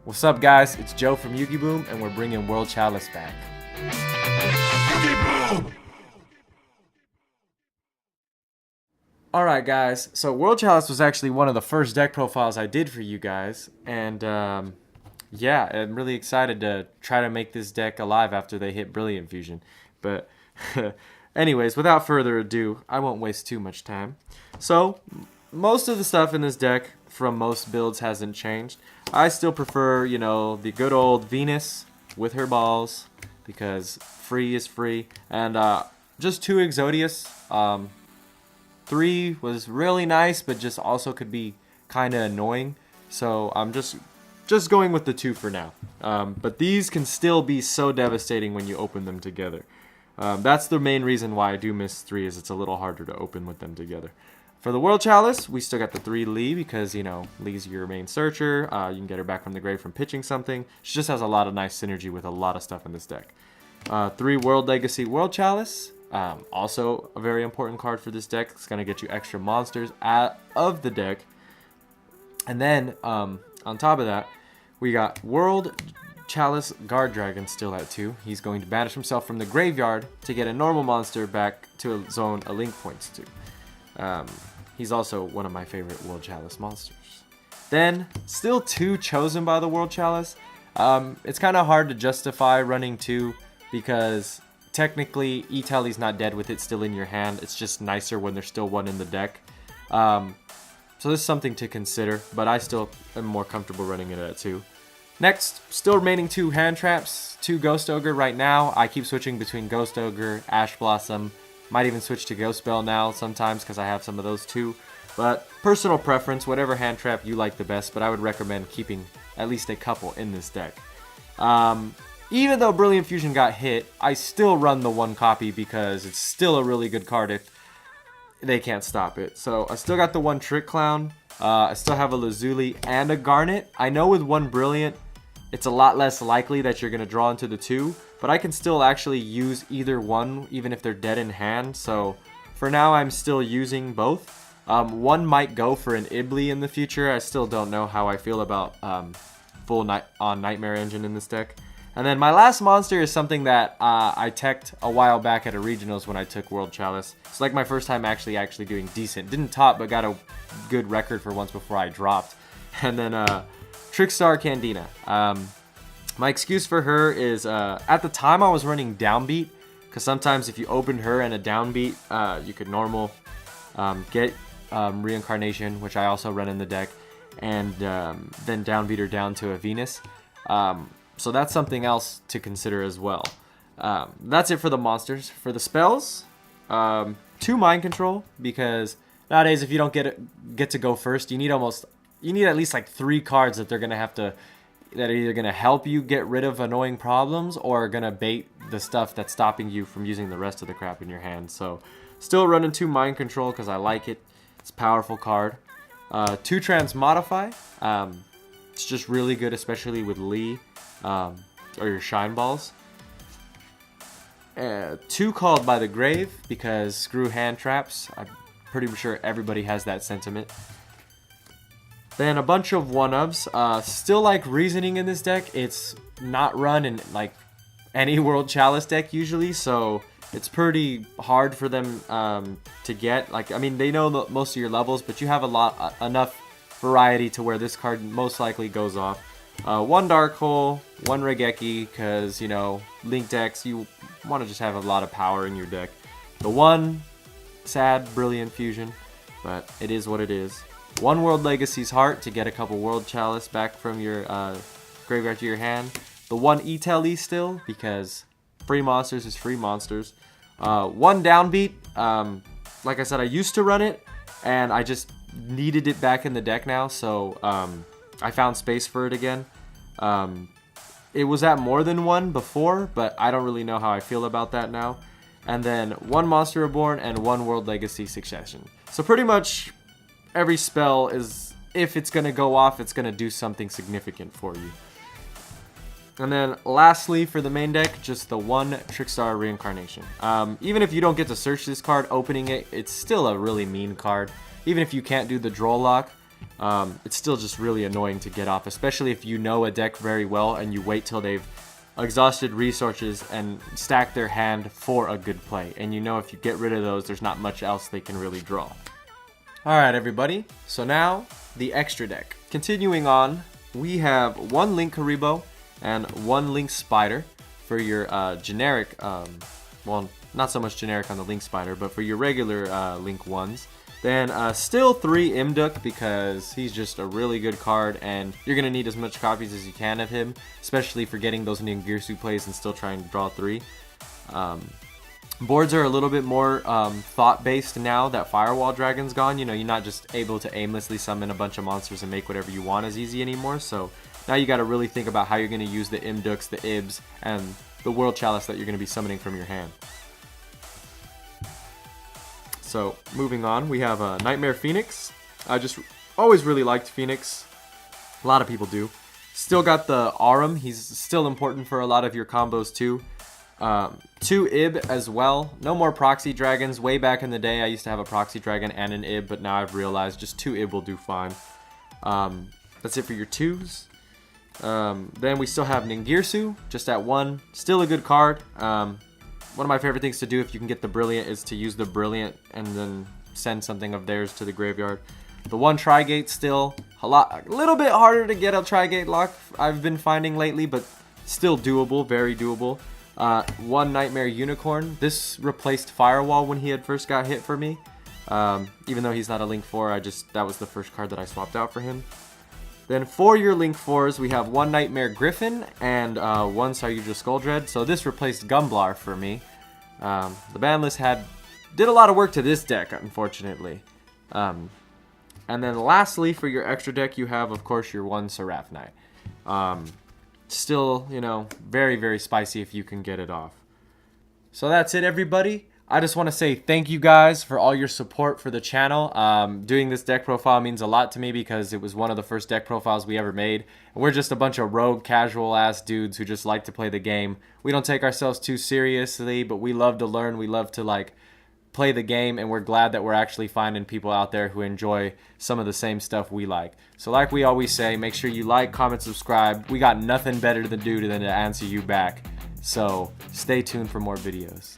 What's up, guys? It's Joe from YuGiBOOM, and we're bringing World Chalice back. Alright, guys, so World Chalice was actually one of the first deck profiles I did for you guys, and yeah, I'm really excited to try to make this deck alive after they hit Brilliant Fusion. But anyways, without further ado, I won't waste too much time. So, most of the stuff in this deck from most builds hasn't changed. I still prefer, you know, the good old Venus with her balls, because free is free, and just 2 Exodius. 3 was really nice, but just also could be kind of annoying. So I'm just going with the 2 for now. But these can still be so devastating when you open them together. That's the main reason why I do miss 3, is it's a little harder to open with them together. For the World Chalice, we still got the 3 Lee, because, you know, Lee's your main searcher. You can get her back from the grave from pitching something. She just has a lot of nice synergy with a lot of stuff in this deck. 3 World Legacy World Chalice. Also a very important card for this deck. It's going to get you extra monsters out of the deck. And then, on top of that, we got World Chalice Guard Dragon still at 2. He's going to banish himself from the graveyard to get a normal monster back to a zone a link points to. He's also one of my favorite World Chalice monsters. Then, still 2 chosen by the World Chalice. It's kind of hard to justify running 2 because technically E-Telly's not dead with it still in your hand. It's just nicer when there's still 1 in the deck. So this is something to consider, but I still am more comfortable running it at 2. Next, still remaining 2 hand traps, 2 Ghost Ogre right now. I keep switching between Ghost Ogre, Ash Blossom. Might even switch to Ghost Bell now sometimes because I have some of those too. But personal preference, whatever hand trap you like the best, but I would recommend keeping at least a couple in this deck. Even though Brilliant Fusion got hit, I still run the 1 copy because it's still a really good card if they can't stop it. So I still got the 1 Trick Clown. I still have a Lazuli and a Garnet. I know with 1 Brilliant, it's a lot less likely that you're going to draw into the 2, but I can still actually use either one even if they're dead in hand. So for now, I'm still using both. 1 might go for an Ibly in the future. I still don't know how I feel about full Nightmare Engine in this deck. And then my last monster is something that I teched a while back at a regionals when I took World Chalice. It's like my first time actually doing decent. Didn't top, but got a good record for once before I dropped. And then Trickstar Candina. My excuse for her is at the time I was running Downbeat, because sometimes if you opened her and a Downbeat, you could normal get Reincarnation, which I also run in the deck, and then Downbeat her down to a Venus. So that's something else to consider as well. That's it for the monsters. For the spells, 2 Mind Control, because nowadays if you don't get to go first, you need at least like 3 cards that that are either gonna help you get rid of annoying problems or are gonna bait the stuff that's stopping you from using the rest of the crap in your hand. So still running 2 Mind Control because I like it. It's a powerful card. 2 Transmodify. It's just really good, especially with Lee. Or your Shine Balls. 2 Called by the Grave, because screw hand traps. I'm pretty sure everybody has that sentiment. Then a bunch of 1-ofs. Still like Reasoning in this deck. It's not run in like any World Chalice deck usually, so it's pretty hard for them to get. Like, I mean, they know most of your levels, but you have enough variety to where this card most likely goes off. 1 Dark Hole, 1 Regeki, because, you know, Link decks, you want to just have a lot of power in your deck. The 1 sad Brilliant Fusion, but it is what it is. 1 World Legacy's Heart to get a couple World Chalice back from your graveyard to your hand. The 1 E-Telly still, because free monsters is free monsters. 1 Downbeat. Like I said, I used to run it, and I just needed it back in the deck now, so I found space for it again. It was at more than 1 before, but I don't really know how I feel about that now. And then 1 Monster Reborn and 1 World Legacy Succession. So pretty much every spell is, if it's going to go off, it's going to do something significant for you. And then lastly for the main deck, just the 1 Trickstar Reincarnation. Even if you don't get to search this card, opening it, it's still a really mean card. Even if you can't do the draw lock, it's still just really annoying to get off, especially if you know a deck very well and you wait till they've exhausted resources and stack their hand for a good play. And you know if you get rid of those, there's not much else they can really draw. Alright everybody, so now the extra deck. Continuing on, we have one Link Haribo and one Link Spider for your generic, well, not so much generic on the Link Spider, but for your regular Link ones. Then still 3 Imduk because he's just a really good card and you're going to need as much copies as you can of him, especially for getting those Ningirsu plays and still trying to draw 3. Boards are a little bit more thought-based now that Firewall Dragon's gone. You know, you're not just able to aimlessly summon a bunch of monsters and make whatever you want as easy anymore. So now you got to really think about how you're going to use the Imduks, the Ibs, and the World Chalice that you're going to be summoning from your hand. So moving on, we have Nightmare Phoenix. I just always really liked Phoenix. A lot of people do. Still got the Aurum. He's still important for a lot of your combos too. 2 Ib as well. No more Proxy Dragons. Way back in the day, I used to have a Proxy Dragon and an Ib, but now I've realized just 2 Ib will do fine. That's it for your 2s. Then we still have Ningirsu, just at 1. Still a good card. One of my favorite things to do if you can get the Brilliant is to use the Brilliant and then send something of theirs to the graveyard. The 1 Trigate still a little bit harder to get a Trigate lock I've been finding lately, but still doable, very doable. 1 Nightmare Unicorn. This replaced Firewall when he had first got hit for me. Even though he's not a Link 4, that was the first card that I swapped out for him. Then for your Link 4s, we have 1 Nightmare Griffin and 1 Saryuja Skulldread. So this replaced Gumblar for me. The ban list did a lot of work to this deck, unfortunately. And then lastly, for your extra deck, you have, of course, your 1 Seraph Knight. Still, you know, very, very spicy if you can get it off. So that's it, everybody. I just want to say thank you guys for all your support for the channel. Doing this deck profile means a lot to me because it was one of the first deck profiles we ever made. And we're just a bunch of rogue, casual-ass dudes who just like to play the game. We don't take ourselves too seriously, but we love to learn. We love to, like, play the game, and we're glad that we're actually finding people out there who enjoy some of the same stuff we like. So like we always say, make sure you like, comment, subscribe. We got nothing better to do than to answer you back. So stay tuned for more videos.